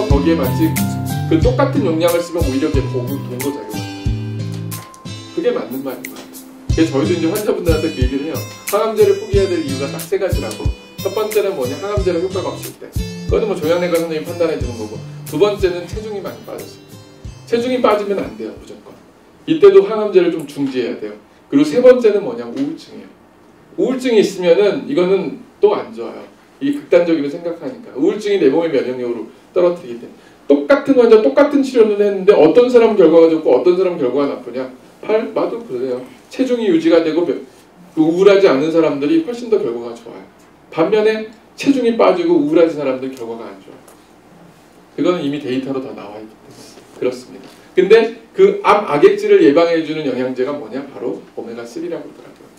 그래서 거기에 마치 그 똑같은 용량을 쓰면 오히려 그게 동거작용. 그게 맞는 말인 것 같아요. 그래서 저희도 이제 환자분들한테 그 얘기를 해요. 항암제를 포기해야 될 이유가 딱 세 가지라고. 첫 번째는 뭐냐, 항암제가 효과가 없을 때. 그거는 뭐 종양내과 선생님이 판단해 주는 거고. 두 번째는 체중이 많이 빠졌어요. 체중이 빠지면 안 돼요, 무조건. 이때도 항암제를 좀 중지해야 돼요. 그리고 세 번째는 뭐냐, 우울증이에요. 우울증이 있으면은 이거는 또 안 좋아요. 이게 극단적으로 생각하니까. 우울증이 내 몸의 면역력으로 떨어뜨리기 때문에. 똑같은 환자, 똑같은 치료를 했는데 어떤 사람은 결과가 좋고 어떤 사람은 결과가 나쁘냐? 나도 그래요. 체중이 유지가 되고 우울하지 않은 사람들이 훨씬 더 결과가 좋아요. 반면에 체중이 빠지고 우울한 사람들 결과가 안 좋아요. 그거는 이미 데이터로 다 나와 있기 때문에 그렇습니다. 근데 그 암 악액질을 예방해주는 영양제가 뭐냐? 바로 오메가3라고 하더라고요.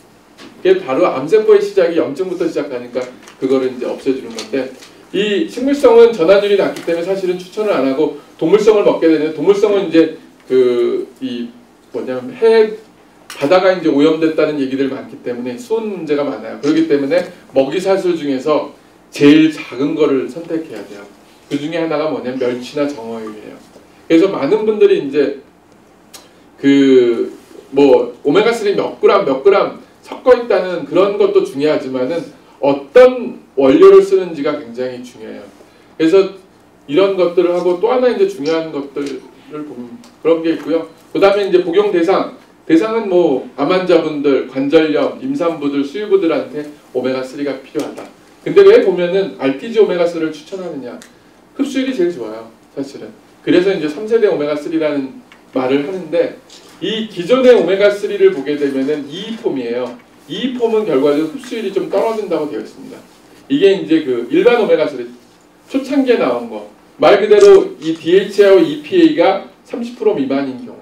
그게 바로 암세포의 시작이 염증부터 시작하니까 그거를 이제 없애주는 건데, 이 식물성은 전환율이 낮기 때문에 사실은 추천을 안 하고 동물성을 먹게 되는, 동물성은 이제 뭐냐면 바다가 이제 오염됐다는 얘기들 많기 때문에 수온 문제가 많아요. 그렇기 때문에 먹이사슬 중에서 제일 작은 거를 선택해야 돼요. 그 중에 하나가 뭐냐면 멸치나 정어육이에요. 그래서 많은 분들이 이제 오메가3 몇 그램 섞어 있다는 그런 것도 중요하지만은 어떤 원료를 쓰는지가 굉장히 중요해요. 그래서 이런 것들을 하고 또 하나 이제 중요한 것들을 보면 그런 게 있고요. 그 다음에 이제 복용 대상은 뭐 암 환자분들, 관절염, 임산부들, 수유부들한테 오메가3가 필요하다. 근데 왜 보면은 RTG 오메가3를 추천하느냐? 흡수율이 제일 좋아요, 사실은. 그래서 이제 3세대 오메가3라는 말을 하는데, 이 기존의 오메가3를 보게 되면은 EE폼이에요. EE폼은 결과적으로 흡수율이 좀 떨어진다고 되어 있습니다. 이게 이제 그 일반 오메가3 초창기에 나온 거, 말 그대로 이 DHA와 EPA가 30% 미만인 경우예요.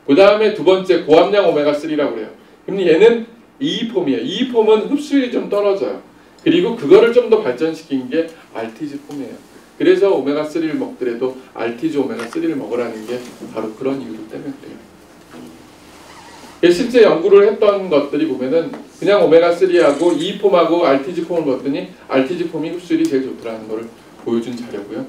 그 다음에 두 번째 고함량 오메가3라고 그래요. 그럼 얘는 EE폼이에요. EE폼은 흡수율이 좀 떨어져요. 그리고 그거를 좀 더 발전시킨 게 RTG폼이에요. 그래서 오메가3를 먹더라도 RTG 오메가3를 먹으라는 게 바로 그런 이유 때문에 그래요. 실제 연구를 했던 것들이 보면은 그냥 오메가3하고 EE폼하고 RTG폼을 먹더니 RTG폼이 흡수율이 제일 좋더라는 것을 보여준 자료고요.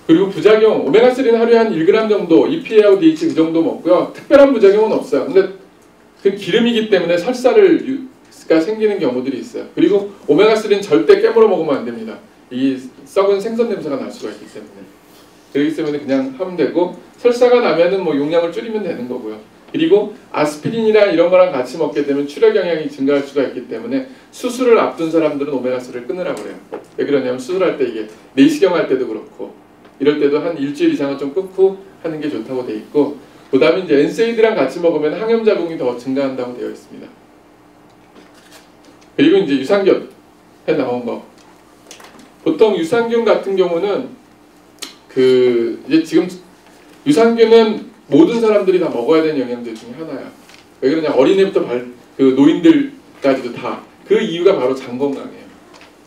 그리고 부작용, 오메가3는 하루에 한 1g 정도, EPA하고 DHA 그 정도 먹고요. 특별한 부작용은 없어요. 근데 그 기름이기 때문에 설사가 생기는 경우들이 있어요. 그리고 오메가3는 절대 깨물어 먹으면 안 됩니다. 이 썩은 생선 냄새가 날 수가 있기 때문에. 그렇기 때문에 그냥 하면 되고, 설사가 나면은 뭐 용량을 줄이면 되는 거고요. 그리고 아스피린이나 이런 거랑 같이 먹게 되면 출혈 경향이 증가할 수가 있기 때문에 수술을 앞둔 사람들은 오메가3를 끊으라고 그래요. 왜 그러냐면 수술할 때 이게 내시경 할 때도 그렇고 이럴 때도 한 일주일 이상은 좀 끊고 하는 게 좋다고 돼 있고, 그 다음에 이제 NSAID랑 같이 먹으면 항염작용이 더 증가한다고 되어 있습니다. 그리고 이제 유산균 해 나온 거. 보통 유산균 같은 경우는 이제 지금 유산균은 모든 사람들이 다 먹어야 되는 영양제 중에 하나야. 왜 그러냐? 어린애부터 노인들까지도 다. 그 이유가 바로 장 건강이에요.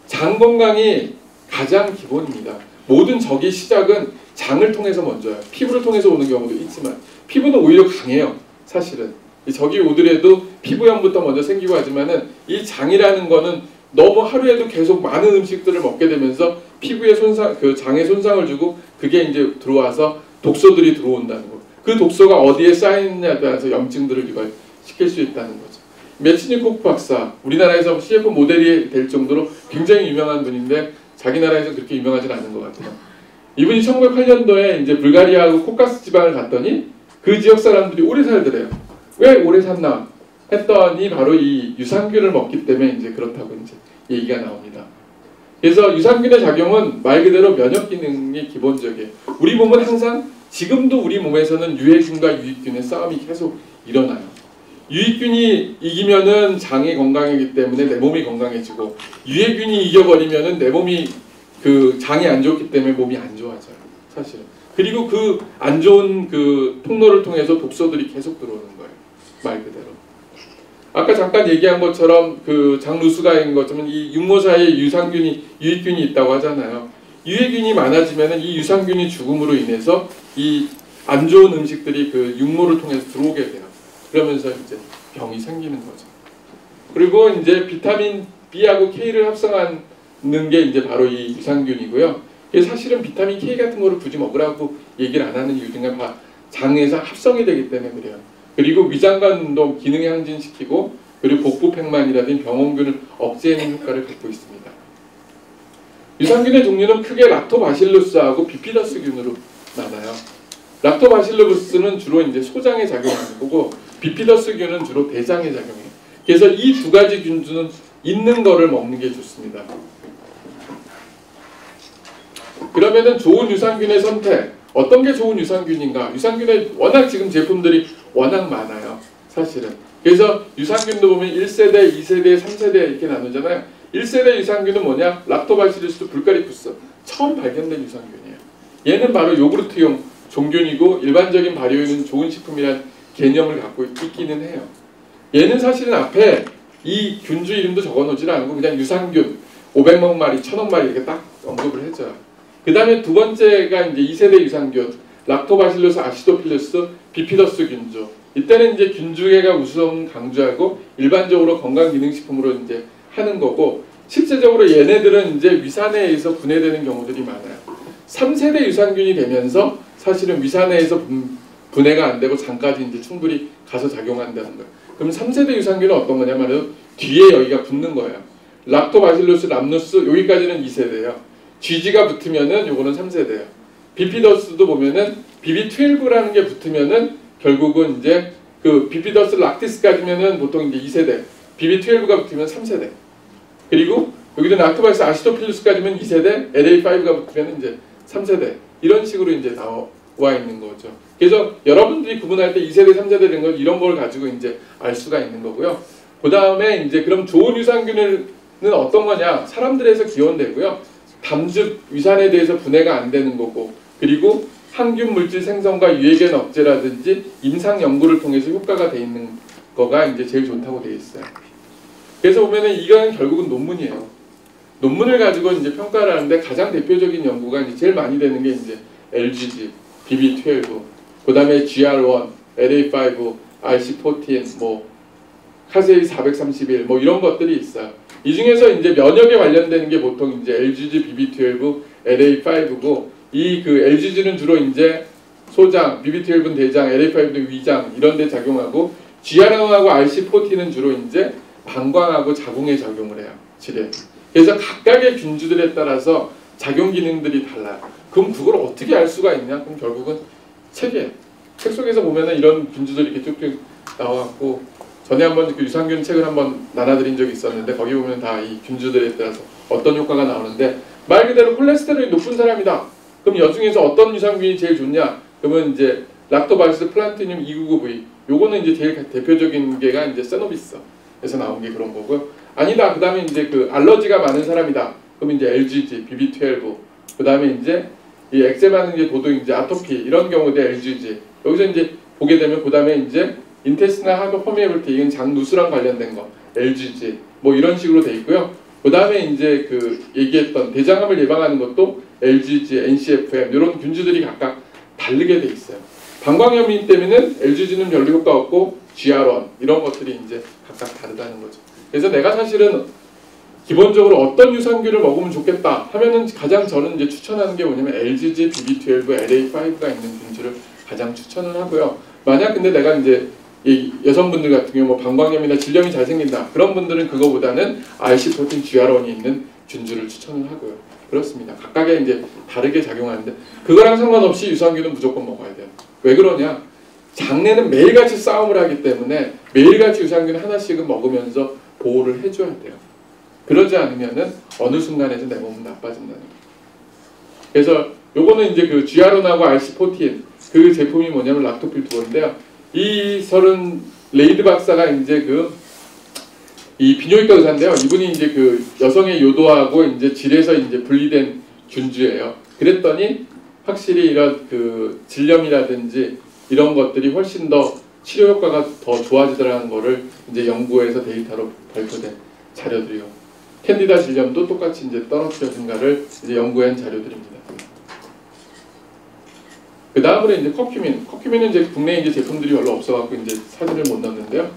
장 건강이 가장 기본입니다. 모든 적의 시작은 장을 통해서 먼저요. 피부를 통해서 오는 경우도 있지만 피부는 오히려 강해요. 사실은 이 적이 오더라도 피부염부터 먼저 생기고 하지만은 이 장이라는 거는 너무 하루에도 계속 많은 음식들을 먹게 되면서 피부에 장에 손상을 주고 그게 이제 들어와서 독소들이 들어온다는 거. 그 독소가 어디에 쌓이느냐에 따라서 염증들을 유발시킬 수 있다는 거죠. 메치니코프 박사, 우리나라에서 CF 모델이 될 정도로 굉장히 유명한 분인데 자기 나라에서 그렇게 유명하진 않은 것 같아요. 이분이 1908년도에 이제 불가리아하고 코카스 지방을 갔더니 그 지역 사람들이 오래 살더래요. 왜 오래 샀나 했더니 바로 이 유산균을 먹기 때문에 이제 그렇다고 이제 얘기가 나옵니다. 그래서 유산균의 작용은 말 그대로 면역 기능이 기본적이에요. 우리 몸은 항상 지금도 우리 몸에서는 유해균과 유익균의 싸움이 계속 일어나요. 유익균이 이기면은 장이 건강하기 때문에 내 몸이 건강해지고, 유해균이 이겨버리면은 내 몸이 장이 안 좋기 때문에 몸이 안 좋아져요. 사실은. 그리고 그 안 좋은 통로를 통해서 독소들이 계속 들어오는 거예요. 말 그대로. 아까 잠깐 얘기한 것처럼 장루스가인 것처럼 이 육모 사이에 유익균이 있다고 하잖아요. 유해균이 많아지면은 이 유산균이 죽음으로 인해서 이 안 좋은 음식들이 육모를 통해서 들어오게 돼요. 그러면서 이제 병이 생기는 거죠. 그리고 이제 비타민 B하고 K를 합성한 게 이제 바로 이 유산균이고요. 이게 사실은 비타민 K 같은 거를 굳이 먹으라고 얘기를 안 하는 이유 중에 장에서 합성이 되기 때문에 그래요. 그리고 위장관 운동, 기능 향진시키고 그리고 복부 팽만이라든지 병원균을 억제하는 효과를 갖고 있습니다. 유산균의 종류는 크게 락토바실루스하고 비피더스균으로 나눠요. 락토바실루스는 주로 이제 소장에 작용하는 거고 비피더스균은 주로 대장에 작용해요. 그래서 이 두 가지 균주는 있는 거를 먹는 게 좋습니다. 그러면은 좋은 유산균의 선택, 어떤 게 좋은 유산균인가? 유산균의 워낙 지금 제품들이 워낙 많아요. 사실은. 그래서 유산균도 보면 1세대, 2세대, 3세대 이렇게 나누잖아요. 1세대 유산균은 뭐냐? 락토바실루스 불가리푸스. 처음 발견된 유산균이에요. 얘는 바로 요구르트용 종균이고 일반적인 발효에는 좋은 식품이라는 개념을 갖고 있기는 해요. 얘는 사실은 앞에 이 균주 이름도 적어놓지 않고 그냥 유산균 500만 마리, 1000억 마리 이렇게 딱 언급을 해줘요. 그 다음에 두 번째가 이제 2세대 유산균, 락토바실루스 아시도필루스 비피더스 균주. 이때는 이제 균주계가 우선 강조하고 일반적으로 건강기능식품으로 이제 하는 거고 실제적으로 얘네들은 이제 위산해에서 분해되는 경우들이 많아요. 3세대 유산균이 되면서 사실은 위산해에서 분해가 안 되고 장까지 이제 충분히 가서 작용한다는 거예요. 그럼 3세대 유산균은 어떤 거냐면 뒤에 여기가 붙는 거예요. 락토바실루스 람누스 여기까지는 2세대예요. GG가 붙으면은 요거는 3세대예요. 비피더스도 보면은 BB12라는 게 붙으면은 결국은 이제 그 비피더스 락티스까지면은 보통 이제 2세대. BB12가 붙으면 3세대. 그리고 여기도 락토바실루스 아시도필루스까지면 2세대, LA5가 붙으면 이제 3세대. 이런 식으로 이제 나와 있는 거죠. 그래서 여러분들이 구분할 때 2세대, 3세대 된 걸 이런 걸 가지고 이제 알 수가 있는 거고요. 그 다음에 이제 그럼 좋은 유산균은 어떤 거냐? 사람들에서 기원되고요. 담즙, 위산에 대해서 분해가 안 되는 거고 그리고 항균 물질 생성과 유해균 억제라든지 임상 연구를 통해서 효과가 돼 있는 거가 이제 제일 좋다고 되어 있어요. 그래서 보면은 이건 결국은 논문이에요. 논문을 가지고 이제 평가를 하는데 가장 대표적인 연구가 이제 제일 많이 되는 게 이제 LGG, BB12, 그 다음에 GR1, LA5, RC14, 뭐 카세이 431, 뭐 이런 것들이 있어요. 이 중에서 이제 면역에 관련되는 게 보통 이제 LGG, BB12, LA5고 이 그 LGG는 주로 이제 소장, BB12는 대장, LA5는 위장 이런 데 작용하고 GR1하고 RC14는 주로 이제 방광하고 자궁에 작용을 해요. 질에. 그래서 각각의 균주들에 따라서 작용 기능들이 달라요. 그럼 그걸 어떻게 알 수가 있냐? 그럼 결국은 책이에요. 책 속에서 보면은 이런 균주들이 이렇게 쭉쭉 나와갖고 전에 한번 그 유산균 책을 한번 나눠드린 적이 있었는데 거기 보면 다 이 균주들에 따라서 어떤 효과가 나오는데 말 그대로 콜레스테롤이 높은 사람이다. 그럼 여중에서 어떤 유산균이 제일 좋냐? 그러면 이제 락토바시스 플란티늄 299V 요거는 이제 제일 대표적인 게가 이제 세노비스에서 나온 게 그런 거고요. 아니다. 그 다음에 이제 그 알러지가 많은 사람이다. 그러면 이제 LGG, BB12 그 다음에 이제 이 엑제마는 게 보통 이제 아토피 이런 경우도 LGG 여기서 이제 보게 되면 그 다음에 이제 인테스티널 하드 퍼미에블티 이건 장누수랑 관련된 거 LGG 뭐 이런 식으로 돼 있고요. 그 다음에 이제 그 얘기했던 대장암을 예방하는 것도 LGG, NCFM 이런 균주들이 각각 다르게 돼 있어요. 방광염인 때문에는 LGG는 별로 효과 없고 GR1 이런 것들이 이제 각각 다르다는 거죠. 그래서 내가 사실은 기본적으로 어떤 유산균을 먹으면 좋겠다 하면은 가장 저는 이제 추천하는 게 뭐냐면 LGG, BB12, LA5가 있는 균주를 가장 추천을 하고요. 만약 근데 내가 이제 이 여성분들 같은 경우 뭐 방광염이나 질염이 잘 생긴다 그런 분들은 그거보다는 RC14, GR1이 있는 균주를 추천을 하고요. 그렇습니다. 각각의 이제 다르게 작용하는데 그거랑 상관없이 유산균은 무조건 먹어야 돼요. 왜 그러냐? 장내는 매일같이 싸움을 하기 때문에 매일같이 유산균 하나씩은 먹으면서 보호를 해줘야 돼요. 그러지 않으면은 어느 순간에서 내 몸은 나빠진다는 거예요. 그래서 요거는 이제 그 GR1하고 RC14 그 제품이 뭐냐면 락토필 두어인데요. 이 설은 레이드 박사가 이제 이 비뇨기과 의사인데요. 이분이 이제 그 여성의 요도하고 이제 질에서 이제 분리된 균주예요. 그랬더니 확실히 이런 그 질염이라든지 이런 것들이 훨씬 더 치료 효과가 더 좋아지더라는 거를 이제 연구해서 데이터로 발표된 자료들이요. 캔디다 질염도 똑같이 이제 떨어뜨려진가를 이제 연구한 자료들입니다. 그 다음으로 이제 커큐민. 커큐민은 이제 국내에 이제 제품들이 별로 없어갖고 이제 사진을 못 넣었는데요.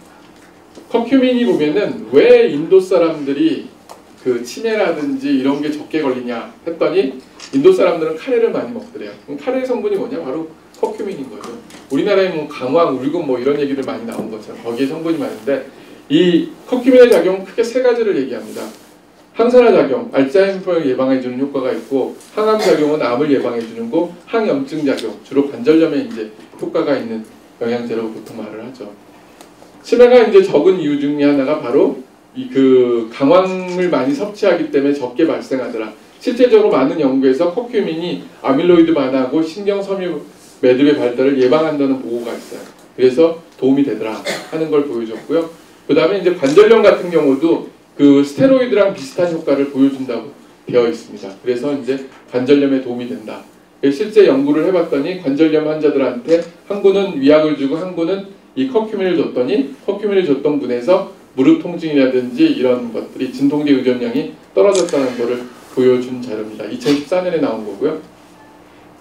커큐민이 보면은 왜 인도 사람들이 그 치매라든지 이런 게 적게 걸리냐 했더니 인도 사람들은 카레를 많이 먹더래요. 그럼 카레 성분이 뭐냐? 바로 커큐민인 거죠. 우리나라에 뭐 강황, 울금 뭐 이런 얘기들 많이 나온 것처럼 거기에 성분이 많은데 이 커큐민의 작용은 크게 세 가지를 얘기합니다. 항산화 작용, 알츠하이머를 예방해주는 효과가 있고, 항암 작용은 암을 예방해주는 거, 항염증 작용, 주로 관절염에 이제 효과가 있는 영양제라고 보통 말을 하죠. 치매가 이제 적은 이유 중에 하나가 바로 이 그 강황을 많이 섭취하기 때문에 적게 발생하더라. 실제적으로 많은 연구에서 커큐민이 아밀로이드 반응하고 신경 섬유 매듭의 발달을 예방한다는 보고가 있어요. 그래서 도움이 되더라 하는 걸 보여줬고요. 그 다음에 이제 관절염 같은 경우도 그 스테로이드랑 비슷한 효과를 보여준다고 되어 있습니다. 그래서 이제 관절염에 도움이 된다. 실제 연구를 해봤더니 관절염 환자들한테 한 구는 위약을 주고 한 구는 이 커큐민을 줬더니 커큐민을 줬던 분에서 무릎 통증이라든지 이런 것들이 진통제 의존량이 떨어졌다는 것을 보여준 자료입니다. 2014년에 나온 거고요.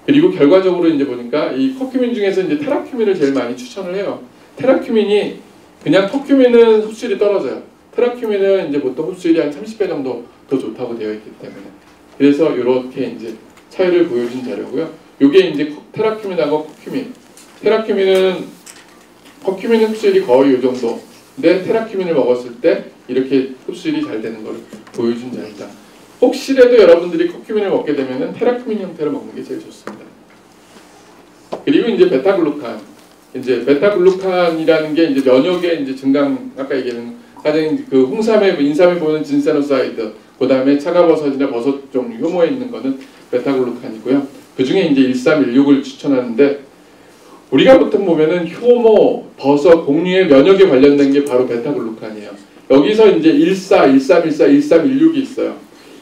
그리고 결과적으로 이제 보니까 이 커큐민 중에서 이제 테라큐민을 제일 많이 추천을 해요. 테라큐민이 그냥 커큐민은 흡수율이 떨어져요. 테라큐민은 이제 보통 흡수율이 한 30배 정도 더 좋다고 되어 있기 때문에 그래서 이렇게 이제 차이를 보여준 자료고요. 이게 이제 테라큐민하고 커큐민. 커큐민은 흡수율이 거의 이 정도. 근데 테라큐민을 먹었을 때 이렇게 흡수율이 잘 되는 걸 보여준 자료입니다. 혹시라도 여러분들이 커큐민을 먹게 되면은 테라큐민 형태로 먹는 게 제일 좋습니다. 그리고 이제 베타글루칸. 이제 베타글루칸이라는 게 이제 면역의 이제 증강 아까 얘기한 가장 그 홍삼에 인삼에 보는 진세노사이드, 그 다음에 차가버섯이나 버섯 종류 효모에 있는 거는 베타글루칸이고요. 그 중에 이제 1316을 추천하는데 우리가 보통 보면은 효모, 버섯, 곡류의 면역에 관련된 게 바로 베타글루칸이에요. 여기서 이제 14, 1314, 1316이 있어요.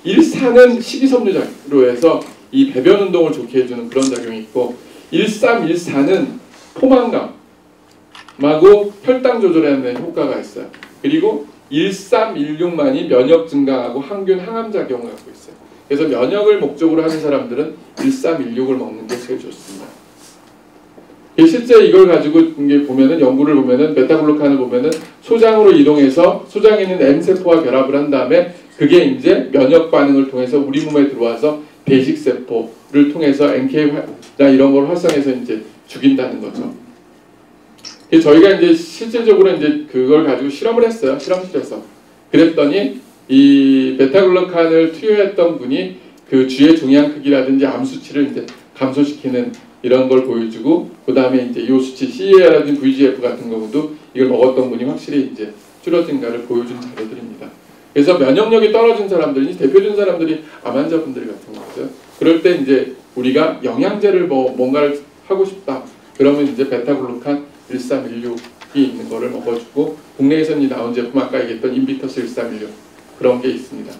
14는 식이섬유로 해서 이 배변 운동을 좋게 해주는 그런 작용이 있고 1314는 포만감하고 혈당 조절하는 효과가 있어요. 그리고 1316만이 면역 증강하고 항균 항암 작용을 갖고 있어요. 그래서 면역을 목적으로 하는 사람들은 1316을 먹는 게 제일 좋습니다. 실제 이걸 가지고 이게 보면은 연구를 보면은 베타글루칸을 보면은 소장으로 이동해서 소장에 있는 M세포와 결합을 한 다음에 그게 이제 면역 반응을 통해서 우리 몸에 들어와서 배식세포를 통해서 NK나 이런 걸 활성해서 이제 죽인다는 거죠. 저희가 이제 실질적으로 이제 그걸 가지고 실험을 했어요. 실험실에서. 그랬더니 이 베타글루칸을 투여했던 분이 그 쥐의 종양 크기라든지 암 수치를 이제 감소시키는 이런 걸 보여주고 그 다음에 이제 요 수치 CE라든지 VGF 같은 경우도 이걸 먹었던 분이 확실히 이제 줄어든가를 보여준 자료들입니다. 그래서 면역력이 떨어진 사람들이 대표적인 사람들이 암 환자분들 같은 거죠. 그럴 때 이제 우리가 영양제를 뭔가를 하고 싶다. 그러면 이제 베타글루칸 1316이 있는 거를 먹어주고 국내에서는 나온 제품 아까 얘기했던 인비터스 1316 그런 게 있습니다.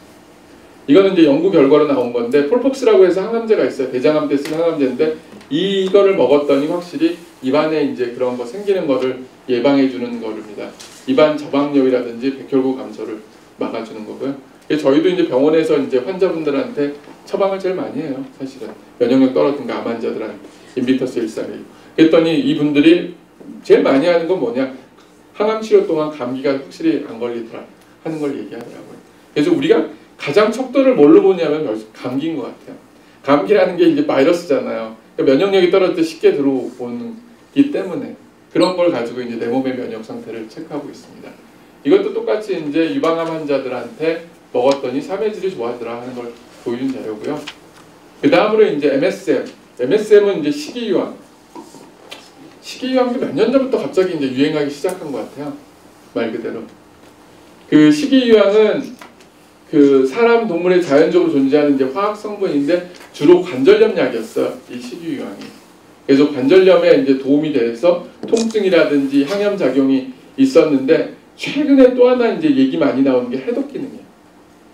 이거는 이제 연구 결과로 나온 건데 폴폭스라고 해서 항암제가 있어요. 대장암 때 쓰는 항암제인데 이거를 먹었더니 확실히 입안에 이제 그런 거 생기는 거를 예방해 주는 거입니다. 입안 저방염이라든지 백혈구 감소를 막아주는 거고요. 저희도 이제 병원에서 이제 환자분들한테 처방을 제일 많이 해요. 사실은 면역력 떨어진 암 환자들한테 인비터스 1316. 그랬더니 이분들이 제일 많이 하는 건 뭐냐? 항암 치료 동안 감기가 확실히 안 걸리더라 하는 걸 얘기하더라고요. 그래서 우리가 가장 척도를 뭘로 보냐면 감기인 것 같아요. 감기라는 게 이제 바이러스잖아요. 그러니까 면역력이 떨어질 때 쉽게 들어오기 때문에 그런 걸 가지고 이제 내 몸의 면역 상태를 체크하고 있습니다. 이것도 똑같이 이제 유방암 환자들한테 먹었더니 삼해질이 좋아지더라 하는 걸 보여준 자료고요. 그 다음으로 이제 MSM은 이제 식이유황. 식이유황도 몇 년 전부터 갑자기 이제 유행하기 시작한 것 같아요. 말 그대로. 그 식이유황은 그 사람 동물에 자연적으로 존재하는 이제 화학 성분인데 주로 관절염 약이었어요. 이 식이유황이. 그래서 관절염에 이제 도움이 돼서 통증이라든지 항염 작용이 있었는데 최근에 또 하나 이제 얘기 많이 나오는 게 해독 기능이에요.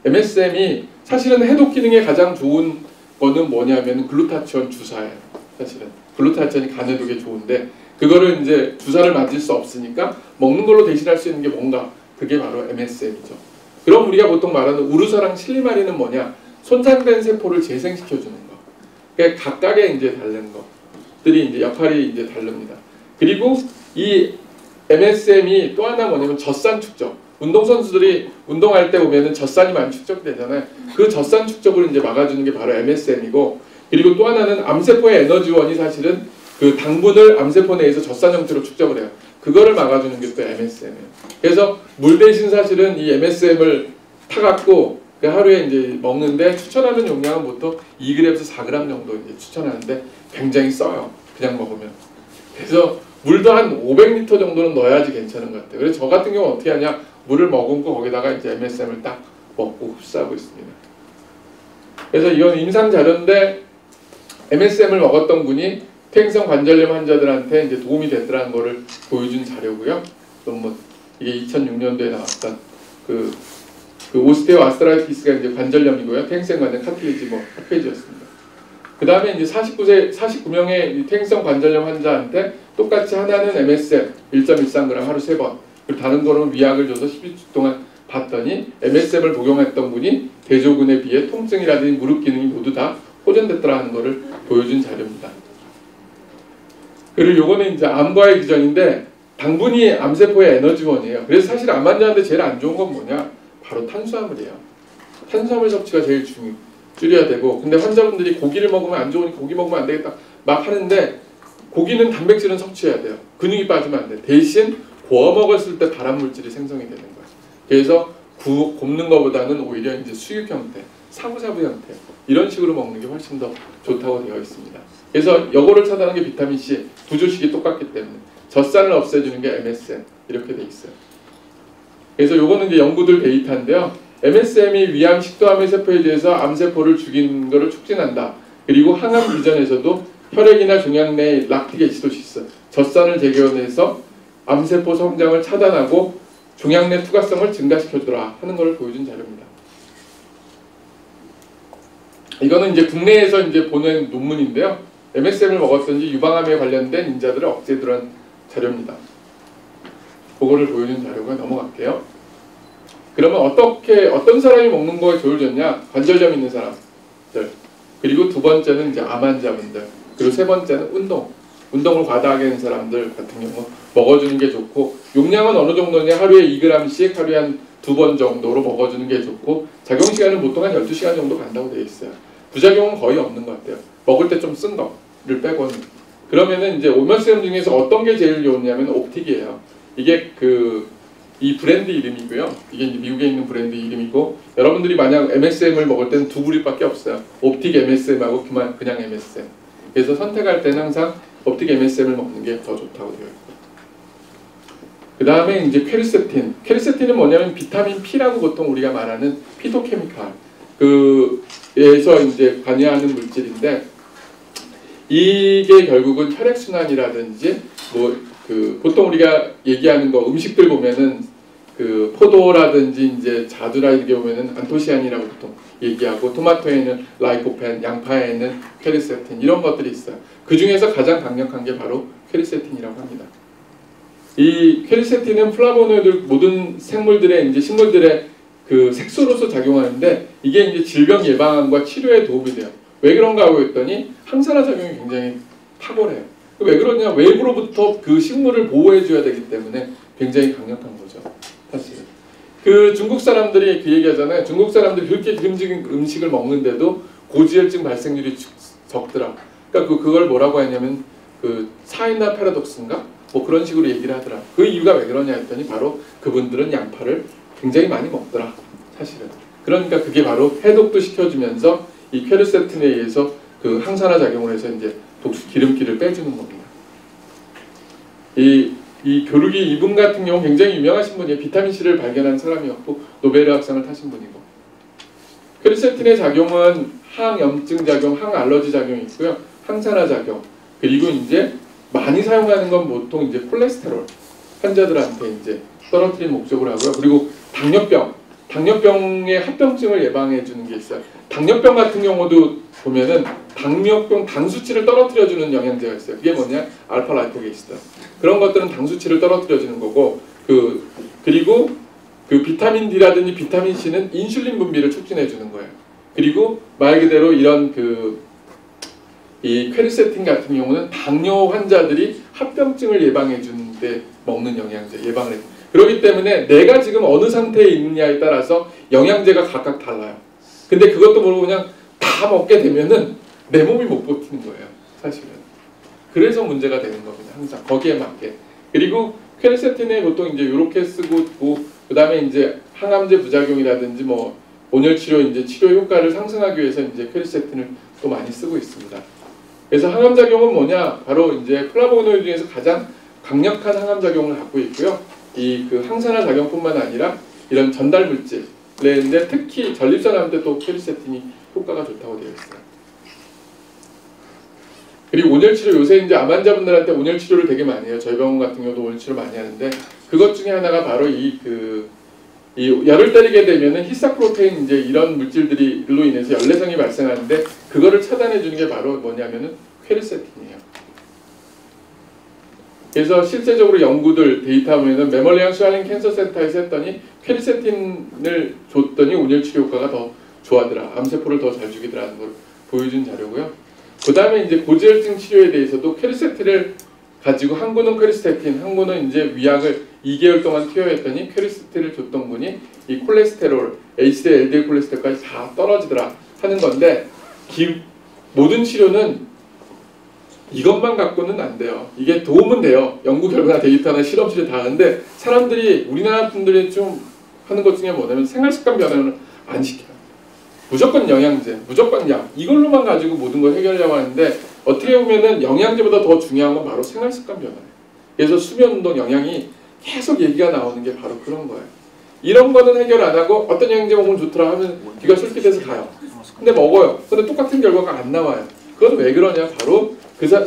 MSM이 사실은 해독 기능에 가장 좋은 거는 뭐냐면 글루타치온 주사예요. 사실은 글루타치온이 간 해독에 좋은데 그거를 이제 주사를 맞을 수 없으니까 먹는 걸로 대신할 수 있는 게 뭔가 그게 바로 MSM이죠. 그럼 우리가 보통 말하는 우르사랑 실리마린은 뭐냐? 손상된 세포를 재생시켜주는 거. 그러니까 각각의 이제 다른 것들이 이제 역할이 이제 다릅니다. 그리고 이 MSM이 또 하나 뭐냐면 젖산 축적. 운동선수들이 운동할 때 보면은 젖산이 많이 축적되잖아요. 그 젖산 축적을 이제 막아주는 게 바로 MSM이고, 그리고 또 하나는 암세포의 에너지원이 사실은 그 당분을 암세포 내에서 젖산 형태로 축적을 해요. 그거를 막아주는 게 또 MSM이에요. 그래서 물 대신 사실은 이 MSM을 타갖고 그 하루에 이제 먹는데 추천하는 용량은 보통 2g에서 4g 정도 이제 추천하는데 굉장히 써요. 그냥 먹으면. 그래서 물도 한 500L 정도는 넣어야지 괜찮은 것 같아요. 그래서 저 같은 경우는 어떻게 하냐, 물을 머금고 거기다가 이제 MSM을 딱 먹고 흡수하고 있습니다. 그래서 이건 임상 자료인데 MSM을 먹었던 분이 퇴행성 관절염 환자들한테 이제 도움이 됐더라는 거를 보여준 자료고요. 논문, 이게 2006년도에 나왔던 그 오스테오 아스트라이티스가 이제 관절염이고요. 퇴행성 관절 카틸리지 뭐 페이지였습니다. 그 다음에 이제 49명의 퇴행성 관절염 환자한테 똑같이 하나는 MSM 1.13g 하루 3번, 그리고 다른 거는 위약을 줘서 12주 동안 봤더니 MSM을 복용했던 분이 대조군에 비해 통증이라든지 무릎 기능이 모두 다 호전됐더라는 거를 보여준 자료입니다. 그리고 요거는 이제 암과의 기전인데 당분이 암세포의 에너지원이에요. 그래서 사실 암 환자한테 제일 안 좋은 건 뭐냐? 바로 탄수화물이에요. 탄수화물 섭취가 제일 줄여야 되고, 근데 환자분들이 고기를 먹으면 안 좋으니 고기 먹으면 안 되겠다 막 하는데, 고기는 단백질은 섭취해야 돼요. 근육이 빠지면 안 돼. 대신 구워 먹었을 때 발암물질이 생성이 되는 거예요. 그래서 굽는 것보다는 오히려 이제 수육 형태, 사부사부 형태 이런 식으로 먹는 게 훨씬 더 좋다고 되어 있습니다. 그래서 요거를 차단하는 게 비타민 C, 부조식이 똑같기 때문에 젖산을 없애주는 게 MSM 이렇게 돼 있어요. 그래서 요거는 이제 연구들 데이터인데요. MSM이 위암 식도암의 세포에 대해서 암세포를 죽이는 것을 촉진한다. 그리고 항암 비전에서도 혈액이나 종양 내의 락틱 애시도시스, 젖산을 제거해서 암세포 성장을 차단하고 종양 내 투과성을 증가시켜주라 하는 것을 보여준 자료입니다. 이거는 이제 국내에서 이제 보낸 논문인데요. MSM을 먹었던지 유방암에 관련된 인자들을 억제해두는 자료입니다. 그거를 보여준 자료가 넘어갈게요. 그러면 어떤 사람이 먹는 거에 좋을졌냐? 관절염 있는 사람들, 그리고 두 번째는 이제 암 환자분들, 그리고 세 번째는 운동을 과다하게 하는 사람들 같은 경우 먹어주는 게 좋고, 용량은 어느 정도냐? 하루에 2g씩 하루에 한 2번 정도로 먹어주는 게 좋고, 작용시간은 보통 한 12시간 정도 간다고 되어 있어요. 부작용은 거의 없는 것 같아요. 먹을 때 좀 쓴 거를 빼고는. 그러면은 이제 오면세럼 중에서 어떤 게 제일 좋냐면 옵틱이에요. 이게 이 브랜드 이름이고요. 이게 이제 미국에 있는 브랜드 이름이고, 여러분들이 만약 MSM을 먹을 때는 두 부류밖에 없어요. 옵틱 MSM하고 그냥 MSM. 그래서 선택할 때는 항상 옵틱 MSM을 먹는 게 더 좋다고 되어 있고. 그 다음에 이제 퀘르세틴. 퀘르세틴은 뭐냐면 비타민 P라고 보통 우리가 말하는 피토케미칼. 에서 이제 관여하는 물질인데, 이게 결국은 혈액순환이라든지 보통 우리가 얘기하는 거 음식들 보면은 포도라든지 이제 자두라 이렇게 보면은 안토시아닌이라고 보통 얘기하고, 토마토에는 라이코펜, 양파에는 퀘르세틴 이런 것들이 있어요. 그 중에서 가장 강력한 게 바로 퀘르세틴이라고 합니다. 이 퀘르세틴은 플라보노이드 모든 생물들의 이제 식물들의 색소로서 작용하는데, 이게 이제 질병 예방과 치료에 도움이 돼요. 왜 그런가 하고 했더니 항산화 작용이 굉장히 탁월해요. 왜 그러냐? 외부로부터 그 식물을 보호해줘야 되기 때문에 굉장히 강력한 거죠. 사실은. 중국 사람들이 그 얘기하잖아요. 중국 사람들이 그렇게 기름진 음식을 먹는데도 고지혈증 발생률이 적더라. 그러니까 그걸 뭐라고 하냐면 사이나 패러독스인가? 뭐 그런 식으로 얘기를 하더라. 그 이유가 왜 그러냐 했더니 바로 그분들은 양파를 굉장히 많이 먹더라. 사실은. 그러니까 그게 바로 해독도 시켜주면서 이 퀘르세틴에 의해서 항산화 작용을 해서 이제 기름기를 빼주는 겁니다. 이 교르기 이분 같은 경우 굉장히 유명하신 분이에요. 비타민 C를 발견한 사람이었고 노벨의학상을 타신 분이고. 퀘르세틴의 작용은 항염증 작용, 항알러지 작용이 있고요. 항산화 작용. 그리고 이제 많이 사용하는 건 보통 이제 콜레스테롤 환자들한테 이제 떨어뜨리는 목적으로 하고요. 그리고 당뇨병의 합병증을 예방해 주는 게 있어요. 당뇨병 같은 경우도 보면은 당뇨병 당 수치를 떨어뜨려 주는 영양제가 있어요. 그게 뭐냐? 알파 라이포게이스다. 그런 것들은 당 수치를 떨어뜨려 주는 거고, 그리고 비타민 D라든지 비타민 C는 인슐린 분비를 촉진해 주는 거예요. 그리고 말 그대로 이런 이 퀘르세틴 같은 경우는 당뇨 환자들이 합병증을 예방해 주는데 먹는 영양제, 예방을 해요. 그렇기 때문에 내가 지금 어느 상태에 있느냐에 따라서 영양제가 각각 달라요. 근데 그것도 모르고 그냥 다 먹게 되면은 내 몸이 못 버티는 거예요. 사실은. 그래서 문제가 되는 겁니다. 항상 거기에 맞게. 그리고 퀘르세틴에 보통 이제 이렇게 쓰고 그 다음에 이제 항암제 부작용이라든지 뭐 온열 치료 이제 치료 효과를 상승하기 위해서 이제 퀘르세틴을 또 많이 쓰고 있습니다. 그래서 항암 작용은 뭐냐? 바로 이제 플라보노이드 중에서 가장 강력한 항암 작용을 갖고 있고요. 이 그 항산화 작용뿐만 아니라 이런 전달 물질인데 특히 전립선암 때 또 퀘르세틴이 효과가 좋다고 되어 있어요. 그리고 온열 치료 요새 이제 암 환자분들한테 온열 치료를 되게 많이 해요. 저희 병원 같은 경우도 온열 치료 많이 하는데 그것 중에 하나가 바로 이 열을 때리게 되면은 히사프로테인 이제 이런 물질들이로 인해서 열내성이 발생하는데 그거를 차단해 주는 게 바로 뭐냐면은 퀘르세틴이에요. 그래서 실제적으로 연구들 데이터 보면은 메멀리안 슈알링 캔서 센터에서 했더니 퀘르세틴을 줬더니 온열 치료 효과가 더 좋아하더라. 암세포를 더 잘 죽이더라는 걸 보여준 자료고요. 그 다음에 이제 고지혈증 치료에 대해서도 퀘르세틴을 가지고 항구는 퀘르세틴, 항구는 이제 위약을 2개월 동안 투여했더니 퀘르세틴을 줬던 분이 이 콜레스테롤, HDL, LDL 콜레스테롤까지 다 떨어지더라 하는 건데 모든 치료는 이것만 갖고는 안 돼요. 이게 도움은 돼요. 연구 결과나 데이터나 실험실에 다 하는데 사람들이 우리나라 분들이 좀 하는 것 중에 뭐냐면 생활습관 변화를 안 시켜요. 무조건 영양제, 무조건 약 이걸로만 가지고 모든 걸 해결하려고 하는데 어떻게 보면은 영양제보다 더 중요한 건 바로 생활습관 변화예요. 그래서 수면운동 영양이 계속 얘기가 나오는 게 바로 그런 거예요. 이런 거는 해결 안 하고 어떤 영양제 먹으면 좋더라 하면 귀가 솔깃해서 가요. 근데 먹어요. 근데 똑같은 결과가 안 나와요. 그건 왜 그러냐? 바로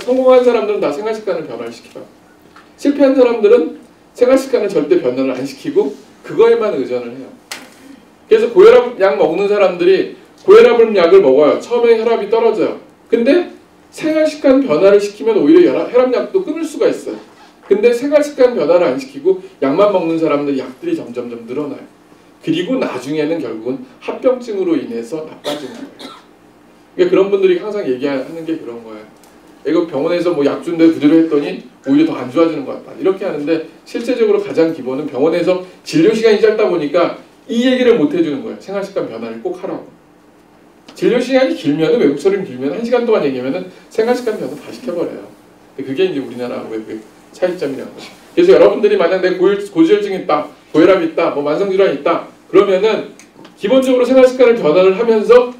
성공한 사람들은 다 생활습관을 변화를 시켜요. 실패한 사람들은 생활습관을 절대 변화를 안 시키고 그거에만 의존을 해요. 그래서 고혈압 약 먹는 사람들이 고혈압 약을 먹어요. 처음에 혈압이 떨어져요. 근데 생활습관 변화를 시키면 오히려 혈압약도 끊을 수가 있어요. 근데 생활습관 변화를 안 시키고 약만 먹는 사람들 약들이 점점점 늘어나요. 그리고 나중에는 결국은 합병증으로 인해서 나빠지는 거예요. 그러니까 그런 분들이 항상 얘기하는 게 그런 거예요. 이거 병원에서 뭐 약 준대 그대로 했더니 오히려 더 안 좋아지는 것 같다. 이렇게 하는데 실제적으로 가장 기본은 병원에서 진료 시간이 짧다 보니까 이 얘기를 못 해주는 거예요. 생활습관 변화를 꼭 하라고. 진료 시간이 길면은 외국처럼 길면 1시간 동안 얘기하면은 생활습관 변화 다 시켜버려요. 그게 이제 우리나라 외국의 차이점이라는 거죠. 그래서 여러분들이 만약 내 고지혈증이 있다, 고혈압이 있다, 뭐 만성질환이 있다 그러면은 기본적으로 생활습관을 변화를 하면서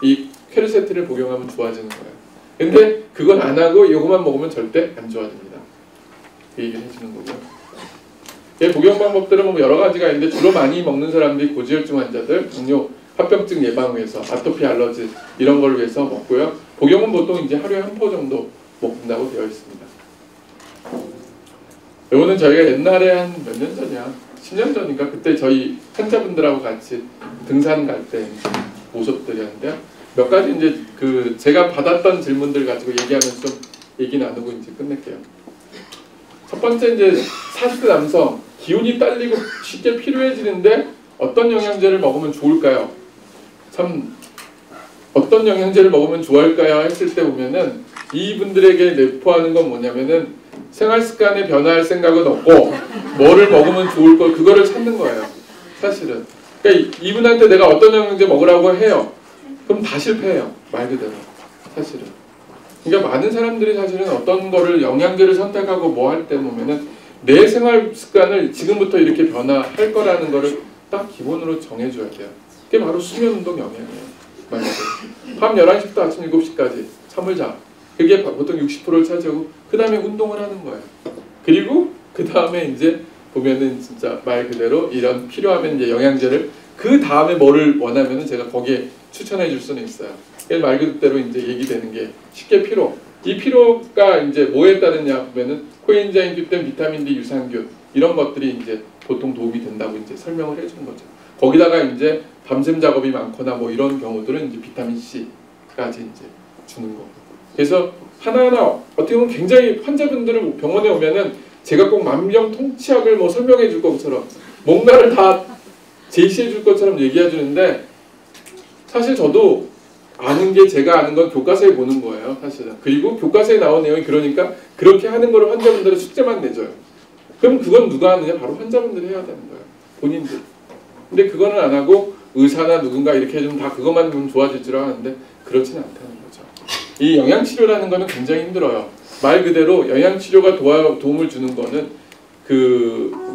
이 퀘르세틴을 복용하면 좋아지는 거예요. 근데 그건 안 하고 이것만 먹으면 절대 안 좋아집니다. 그 얘기를 해주는 거고요. 복용 방법들은 뭐 여러 가지가 있는데 주로 많이 먹는 사람들이 고지혈증 환자들, 당뇨, 합병증 예방을 위해서, 아토피 알러지 이런 걸 위해서 먹고요. 복용은 보통 이제 하루에 한 포 정도 먹는다고 되어 있습니다. 이거는 저희가 옛날에 한 몇 년 전이야, 10년 전인가 그때 저희 환자분들하고 같이 등산 갈 때 모습들이었는데요. 몇 가지 이제 제가 받았던 질문들 가지고 얘기하면서 좀 얘기 나누고 이제 끝낼게요. 첫 번째 이제 40대 남성 기운이 딸리고 쉽게 피로해지는데 어떤 영양제를 먹으면 좋을까요? 참 어떤 영양제를 먹으면 좋을까요? 했을 때 보면은 이분들에게 내포하는 건 뭐냐면은 생활습관에 변화할 생각은 없고 뭐를 먹으면 좋을 거 그거를 찾는 거예요. 사실은. 그러니까 이분한테 내가 어떤 영양제 먹으라고 해요. 그럼 다 실패해요. 말 그대로. 사실은. 그러니까 많은 사람들이 사실은 어떤 거를 영양제를 선택하고 뭐 할 때 보면은 내 생활 습관을 지금부터 이렇게 변화할 거라는 거를 딱 기본으로 정해줘야 돼요. 그게 바로 수면운동 영양이에요. 말 그대로. 밤 11시부터 아침 7시까지 잠을 자. 그게 보통 60%를 차지하고 그 다음에 운동을 하는 거예요. 그리고 그 다음에 이제 보면은 진짜 말 그대로 이런 필요하면 이제 영양제를 그 다음에 뭐를 원하면은 제가 거기에 추천해 줄 수는 있어요. 말 그대로 이제 얘기되는 게 쉽게 피로. 이 피로가 이제 뭐에 따르냐 보면은 코엔자임 Q10, 비타민 D, 유산균 이런 것들이 이제 보통 도움이 된다고 이제 설명을 해주는 거죠. 거기다가 이제 밤샘 작업이 많거나 뭐 이런 경우들은 이제 비타민 C까지 이제 주는 거고. 그래서 하나하나 어떻게 보면 굉장히 환자분들을 병원에 오면은 제가 꼭 만병통치약을 뭐 설명해 줄 것처럼 뭔가를 다 제시해 줄 것처럼 얘기해 주는데 사실 저도 아는 게 제가 아는 건 교과서에 보는 거예요. 사실은. 그리고 교과서에 나온 내용이 그러니까 그렇게 하는 거를 환자분들은 숙제만 내줘요. 그럼 그건 누가 하느냐? 바로 환자분들이 해야 되는 거예요. 본인들. 근데 그거는 안 하고 의사나 누군가 이렇게 해주면 다 그것만 보면 좋아질 줄 아는데 그렇지는 않다는 거죠. 이 영양치료라는 거는 굉장히 힘들어요. 말 그대로 영양치료가 도움을 주는 거는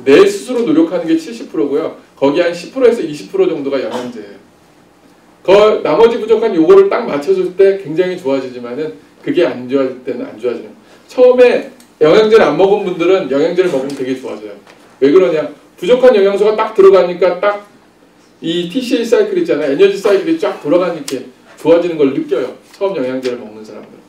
내 스스로 노력하는 게 70%고요. 거기 한 10%에서 20% 정도가 영양제예요. 나머지 부족한 요거를 딱 맞춰줄 때 굉장히 좋아지지만은 그게 안 좋아질 때는 안 좋아지는 거예요. 처음에 영양제를 안 먹은 분들은 영양제를 먹으면 되게 좋아져요. 왜 그러냐? 부족한 영양소가 딱 들어가니까 딱 이 TCA 사이클 있잖아요. 에너지 사이클이 쫙 돌아가니까 좋아지는 걸 느껴요. 처음 영양제를 먹는 사람들은.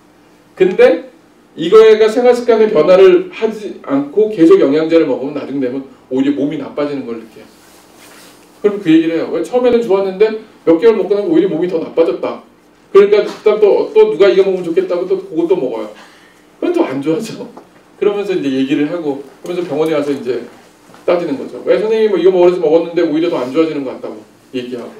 근데 이거가 생활습관의 변화를 하지 않고 계속 영양제를 먹으면 나중 되면 오히려 몸이 나빠지는 걸 느껴요. 그럼 그 얘기를 해요. 왜 처음에는 좋았는데 몇 개월 먹고 나면 오히려 몸이 더 나빠졌다. 그러니까 그다음 또 누가 이거 먹으면 좋겠다고 또 그것도 먹어요. 그럼 또 안 좋아져. 그러면서 이제 얘기를 하고 그러면서 병원에 와서 이제 따지는 거죠. 왜 선생님이 뭐 이거 먹었는데 오히려 더 안 좋아지는 것 같다고 얘기하고.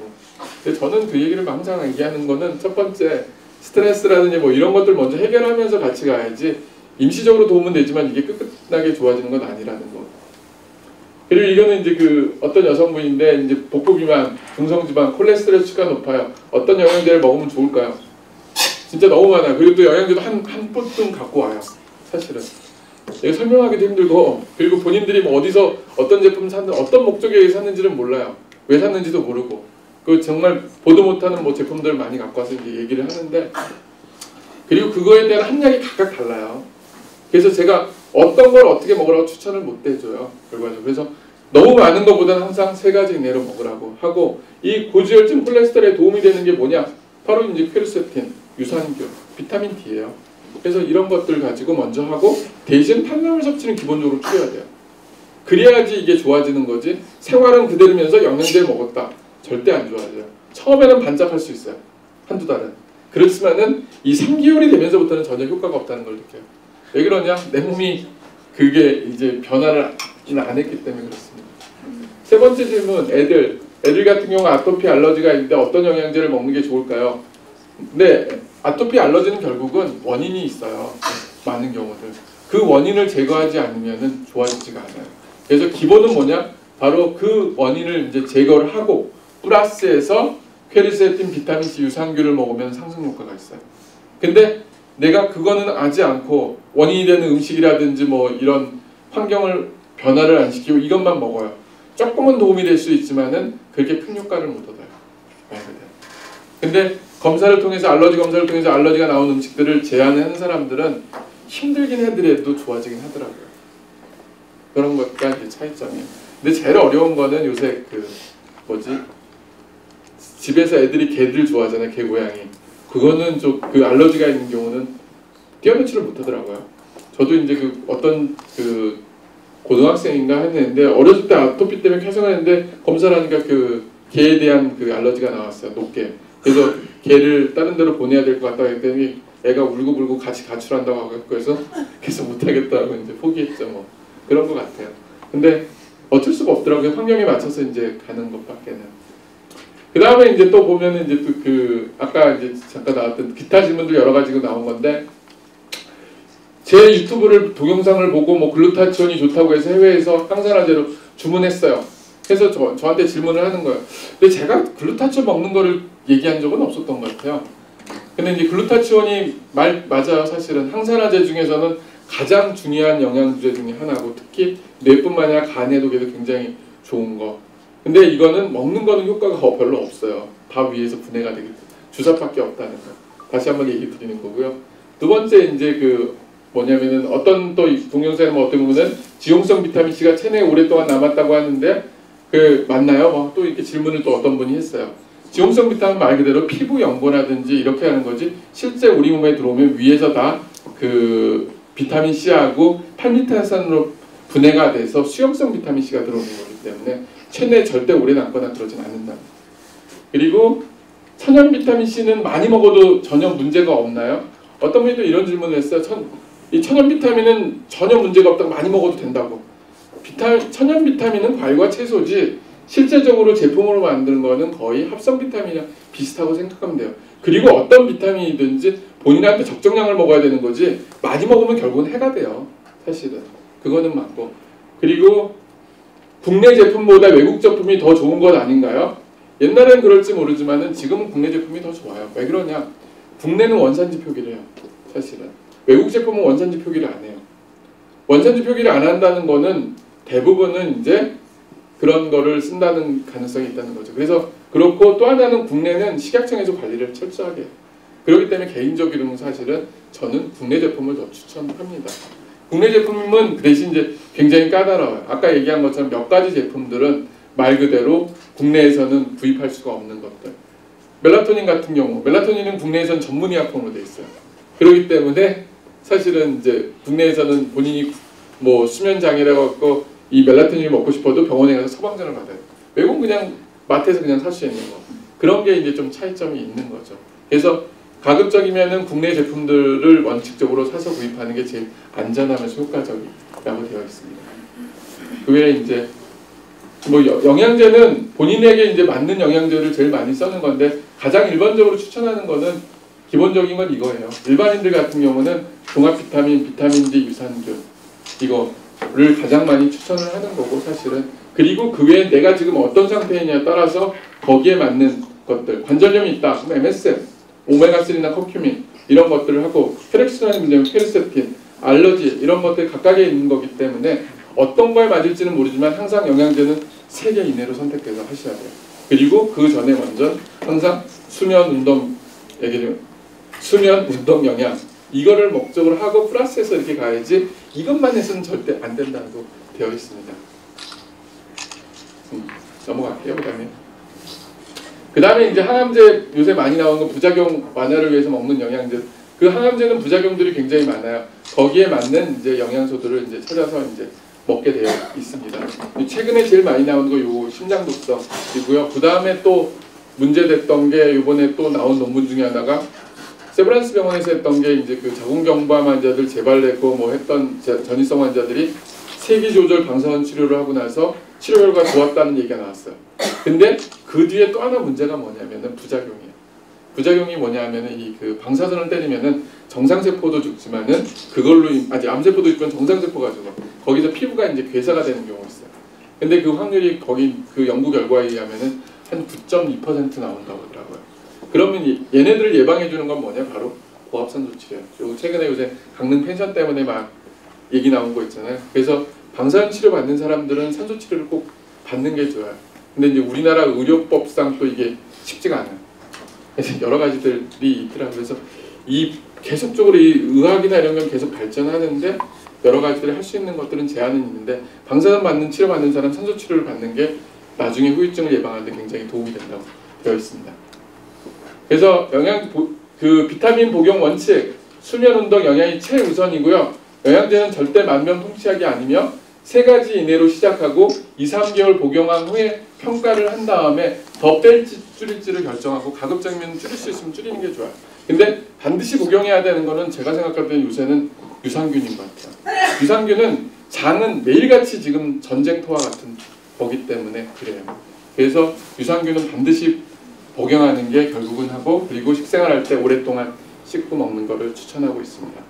근데 저는 그 얘기를 항상 얘기하는 거는 첫 번째 스트레스라든지 뭐 이런 것들 먼저 해결하면서 같이 가야지 임시적으로 도움은 되지만 이게 끝나게 좋아지는 건 아니라는 거. 그리고 이거는 이제 어떤 여성분인데 이제 복부 비만, 중성지방, 콜레스테롤 수치가 높아요. 어떤 영양제를 먹으면 좋을까요? 진짜 너무 많아요. 그리고 또 영양제도 한 푼 갖고 와요. 사실은. 이거 설명하기도 힘들고 그리고 본인들이 뭐 어디서 어떤 제품 샀는 어떤 목적에 의해 샀는지는 몰라요. 왜 샀는지도 모르고 정말 보도 못하는 뭐 제품들 많이 갖고 와서 이제 얘기를 하는데 그리고 그거에 대한 함량이 각각 달라요. 그래서 제가 어떤 걸 어떻게 먹으라고 추천을 못 해줘요. 결과적으로. 그래서 너무 많은 것보다는 항상 3가지 이내로 먹으라고 하고 이 고지혈증 콜레스테롤에 도움이 되는 게 뭐냐? 바로 이제 퀘르세틴, 유산균, 비타민 D예요. 그래서 이런 것들 가지고 먼저 하고 대신 탄수화물 섭취는 기본적으로 줄여야 돼요. 그래야지 이게 좋아지는 거지 생활은 그대로면서 영양제를 먹었다. 절대 안 좋아져요. 처음에는 반짝할 수 있어요. 한두 달은. 그렇지만은 이 3개월이 되면서부터는 전혀 효과가 없다는 걸 느껴요. 왜 그러냐? 내 몸이 그게 이제 변화를 안 했기 때문에 그렇습니다. 세 번째 질문, 애들 같은 경우 아토피 알러지가 있는데 어떤 영양제를 먹는 게 좋을까요? 근데 아토피 알러지는 결국은 원인이 있어요. 많은 경우들. 그 원인을 제거하지 않으면 좋아지지가 않아요. 그래서 기본은 뭐냐? 바로 그 원인을 이제 제거를 하고 플러스해서 퀘르세틴, 비타민C, 유산균을 먹으면 상승 효과가 있어요. 근데 내가 그거는 하지 않고 원인이 되는 음식이라든지 뭐 이런 환경을 변화를 안 시키고 이것만 먹어요. 조금은 도움이 될 수 있지만은 그렇게 큰 효과를 못 얻어요. 근데 검사를 통해서 알러지 검사를 통해서 알러지가 나온 음식들을 제한하는 사람들은 힘들긴 해도 좋아지긴 하더라고요. 그런 것과 이제 차이점이에요. 근데 제일 어려운 거는 요새 집에서 애들이 개들 좋아하잖아요. 개 고양이. 그거는 그 알러지가 있는 경우는 뛰어놓지를 못하더라고요. 저도 이제 어떤 고등학생인가 했는데 어렸을 때 아토피 때문에 켜생을 했는데 검사를 하니까 개에 대한 알러지가 나왔어요. 높게. 그래서 개를 다른 데로 보내야 될 것 같다고 했더니 애가 울고불고 같이 가출한다고 하고 그래서 계속 못하겠다고 이제 포기했죠. 뭐 그런 것 같아요. 근데 어쩔 수가 없더라고요. 환경에 맞춰서 이제 가는 것밖에는. 그 다음에 이제 또 보면은 이제 아까 이제 잠깐 나왔던 기타 질문들 여러 가지가 나온 건데 제 유튜브를 동영상을 보고 뭐 글루타치온이 좋다고 해서 해외에서 항산화제로 주문했어요. 그래서 저한테 질문을 하는 거예요. 근데 제가 글루타치온 먹는 거를 얘기한 적은 없었던 것 같아요. 근데 이제 글루타치온이 맞아요. 사실은 항산화제 중에서는 가장 중요한 영양제 중에 하나고 특히 뇌뿐만 아니라 간에도 굉장히 좋은 거. 근데 이거는 먹는 거는 효과가 별로 없어요. 다 위에서 분해가 되기 때문에 주사밖에 없다는 거. 다시 한번 얘기 드리는 거고요. 두 번째 이제 뭐냐면은 어떤 또 동영상에 어떻게 보면은 지용성 비타민 C가 체내에 오랫동안 남았다고 하는데 맞나요? 뭐 또 이렇게 질문을 또 어떤 분이 했어요. 지용성 비타민 말 그대로 피부 연고라든지 이렇게 하는 거지 실제 우리 몸에 들어오면 위에서 다 비타민 C하고 팔미탄산으로 분해가 돼서 수용성 비타민 C가 들어오는 거기 때문에 체내에 절대 오래 남거나 그러진 않는다. 그리고 천연 비타민 C는 많이 먹어도 전혀 문제가 없나요? 어떤 분이 또 이런 질문을 했어요. 이 천연 비타민은 전혀 문제가 없다고 많이 먹어도 된다고. 천연 비타민은 과일과 채소지 실제적으로 제품으로 만드는 거는 거의 합성 비타민이랑 비슷하고 생각하면 돼요. 그리고 어떤 비타민이든지 본인한테 적정량을 먹어야 되는 거지 많이 먹으면 결국은 해가 돼요. 사실은. 그거는 맞고. 그리고 국내 제품보다 외국 제품이 더 좋은 것 아닌가요? 옛날엔 그럴지 모르지만은 지금은 국내 제품이 더 좋아요. 왜 그러냐? 국내는 원산지 표기를 해요. 사실은. 외국 제품은 원산지 표기를 안 해요. 원산지 표기를 안 한다는 거는 대부분은 이제 그런 거를 쓴다는 가능성이 있다는 거죠. 그래서 그렇고 또 하나는 국내는 식약청에서 관리를 철저하게 해요. 그렇기 때문에 개인적으로는 사실은 저는 국내 제품을 더 추천합니다. 국내 제품은 그 대신 이제 굉장히 까다로워요. 아까 얘기한 것처럼 몇 가지 제품들은 말 그대로 국내에서는 구입할 수가 없는 것들. 멜라토닌 같은 경우, 멜라토닌은 국내에서는 전문의약품으로 돼 있어요. 그렇기 때문에 사실은 이제 국내에서는 본인이 뭐 수면 장애라고 갖고 이 멜라토닌을 먹고 싶어도 병원에 가서 처방전을 받아요. 외국은 그냥 마트에서 그냥 살 수 있는 거. 그런 게 이제 좀 차이점이 있는 거죠. 그래서 가급적이면은 국내 제품들을 원칙적으로 사서 구입하는 게 제일 안전하면서 효과적이라고 되어 있습니다. 그 외에 이제 뭐 영양제는 본인에게 이제 맞는 영양제를 제일 많이 쓰는 건데 가장 일반적으로 추천하는 거는 기본적인 건 이거예요. 일반인들 같은 경우는 종합 비타민, 비타민 D, 유산균 이거를 가장 많이 추천을 하는 거고 사실은 그리고 그 외에 내가 지금 어떤 상태이냐에 따라서 거기에 맞는 것들 관절염이 있다 그럼 MSM, 오메가3나 커큐민 이런 것들을 하고 혈액순환이 문제면 페르세틴, 알러지 이런 것들이 각각에 있는 거기 때문에 어떤 거에 맞을지는 모르지만 항상 영양제는 3개 이내로 선택해서 하셔야 돼요. 그리고 그 전에 먼저 항상 수면, 운동 얘기를 수면, 운동, 영양 이거를 목적으로 하고 플러스해서 이렇게 가야지 이것만 해서는 절대 안 된다고 되어 있습니다. 넘어갈게요. 그 다음에 이제 항암제 요새 많이 나오는 건 부작용 완화를 위해서 먹는 영양제. 그 항암제는 부작용들이 굉장히 많아요. 거기에 맞는 이제 영양소들을 이제 찾아서 이제 먹게 되어 있습니다. 최근에 제일 많이 나오는 거 요 심장 독성이고요. 그 다음에 또 문제됐던 게 이번에 또 나온 논문 중에 하나가 세브란스 병원에서 했던 게 이제 그 자궁경부암 환자들 재발됐고 뭐 했던 전이성 환자들이 세기 조절 방사선 치료를 하고 나서 치료 결과 좋았다는 얘기가 나왔어요. 근데 그 뒤에 또 하나 문제가 뭐냐면은 부작용이에요. 부작용이 뭐냐면은 이 그 방사선을 때리면은 정상세포도 죽지만은 그걸로 아직 암세포도 있지만 정상세포가 죽어. 거기서 피부가 이제 괴사가 되는 경우가 있어요. 근데 그 확률이 거기 그 연구 결과에 의하면은 한 9.2% 나온다고 하더라고요. 그러면 얘네들을 예방해 주는 건 뭐냐? 바로 고압산소 치료예요. 그리고 최근에 요새 강릉 펜션 때문에 막 얘기 나온 거 있잖아요. 그래서 방사선 치료 받는 사람들은 산소 치료를 꼭 받는 게 좋아요. 근데 이제 우리나라 의료법상 또 이게 쉽지가 않아요. 그래서 여러 가지들이 있더라고요. 그래서 이 계속적으로 이 의학이나 이런 건 계속 발전하는데 여러 가지들을 할 수 있는 것들은 제한은 있는데 방사선 받는 치료 받는 사람 산소 치료를 받는 게 나중에 후유증을 예방하는 데 굉장히 도움이 된다고 되어 있습니다. 그래서 그 비타민 복용 원칙 수면 운동 영양이 최우선이고요. 영양제는 절대 만병통치약이 아니며 3가지 이내로 시작하고 2, 3개월 복용한 후에 평가를 한 다음에 더 뺄지 줄일지를 결정하고 가급적이면 줄일 수 있으면 줄이는 게 좋아요. 근데 반드시 복용해야 되는 거는 제가 생각할 때는 요새는 유산균인 것 같아요. 유산균은 장은 매일같이 지금 전쟁터와 같은 거기 때문에 그래요. 그래서 유산균은 반드시 복용하는 게 결국은 하고 그리고 식생활할 때 오랫동안 씻고 먹는 거를 추천하고 있습니다.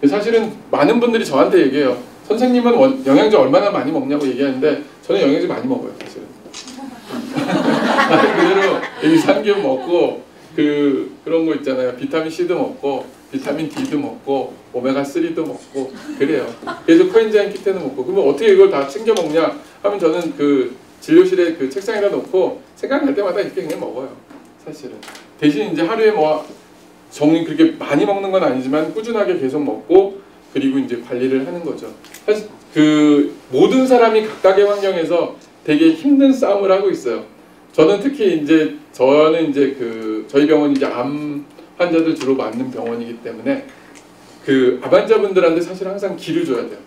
사실은 많은 분들이 저한테 얘기해요. 선생님은 영양제 얼마나 많이 먹냐고 얘기하는데 저는 영양제 많이 먹어요. 사실은. 그대로 유산균 먹고 그런 거 있잖아요. 비타민 C도 먹고 비타민 D도 먹고 오메가3도 먹고 그래요. 그래서 코엔자임 키테는 먹고 그러면 어떻게 이걸 다 챙겨 먹냐 하면 저는 그 진료실에 그 책상에다 놓고 생각날 때마다 이렇게 그냥 먹어요. 사실은. 대신 이제 하루에 뭐 정리 그렇게 많이 먹는 건 아니지만 꾸준하게 계속 먹고 그리고 이제 관리를 하는 거죠. 사실 그 모든 사람이 각각의 환경에서 되게 힘든 싸움을 하고 있어요. 저는 특히 이제 저희 병원이 이제 암 환자들 주로 맞는 병원이기 때문에 그 암 환자분들한테 사실 항상 기를 줘야 돼요.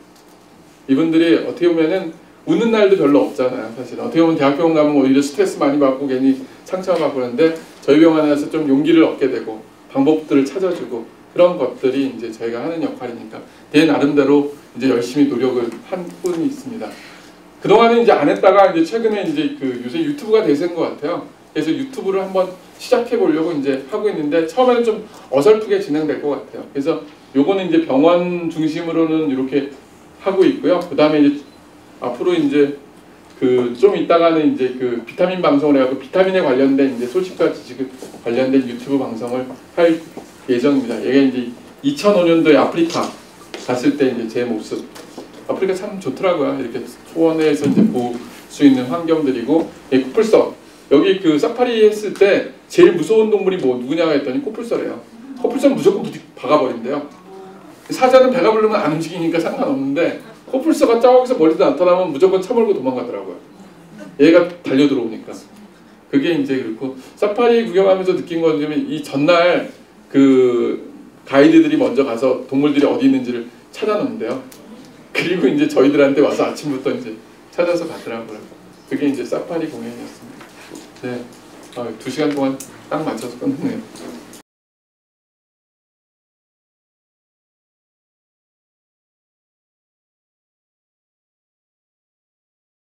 이분들이 어떻게 보면은 웃는 날도 별로 없잖아요. 사실 어떻게 보면 대학병원 가면 오히려 스트레스 많이 받고 괜히 상처받고 그러는데 저희 병원에서 좀 용기를 얻게 되고 방법들을 찾아주고 그런 것들이 이제 저희가 하는 역할이니까 내 나름대로 이제 열심히 노력을 한 분이 있습니다. 그동안은 이제 안 했다가 이제 최근에 이제 그 요새 유튜브가 대세인 것 같아요. 그래서 유튜브를 한번 시작해 보려고 이제 하고 있는데 처음에는 좀 어설프게 진행될 것 같아요. 그래서 요거는 이제 병원 중심으로는 이렇게 하고 있고요. 그 다음에 이제 앞으로 이제 그 좀 이따가는 이제 그 비타민 방송을 해갖고 비타민에 관련된 이제 소식과 지식 관련된 유튜브 방송을 할 예정입니다. 이게 이제 2005년도에 아프리카 갔을 때 이제 제 모습. 아프리카 참 좋더라고요. 이렇게 초원에서 이제 볼 수 있는 환경들이고, 코뿔소. 여기 그 사파리 했을 때 제일 무서운 동물이 뭐 누구냐고 했더니 코뿔소래요. 코뿔소는 무조건 박아버린대요. 사자는 배가 부르면 안 움직이니까 상관없는데 코뿔소가 저기서 멀리서 나타나면 무조건 차 몰고 도망가더라고요. 얘가 달려 들어오니까. 그게 이제 그렇고, 사파리 구경하면서 느낀 건 이 전날 그 가이드들이 먼저 가서 동물들이 어디 있는지를 찾아놓는데요. 그리고 이제 저희들한테 와서 아침부터 이제 찾아서 가더라고요. 그게 이제 사파리 공연이었습니다. 네, 2시간 동안 딱 맞춰서 끝냈네요.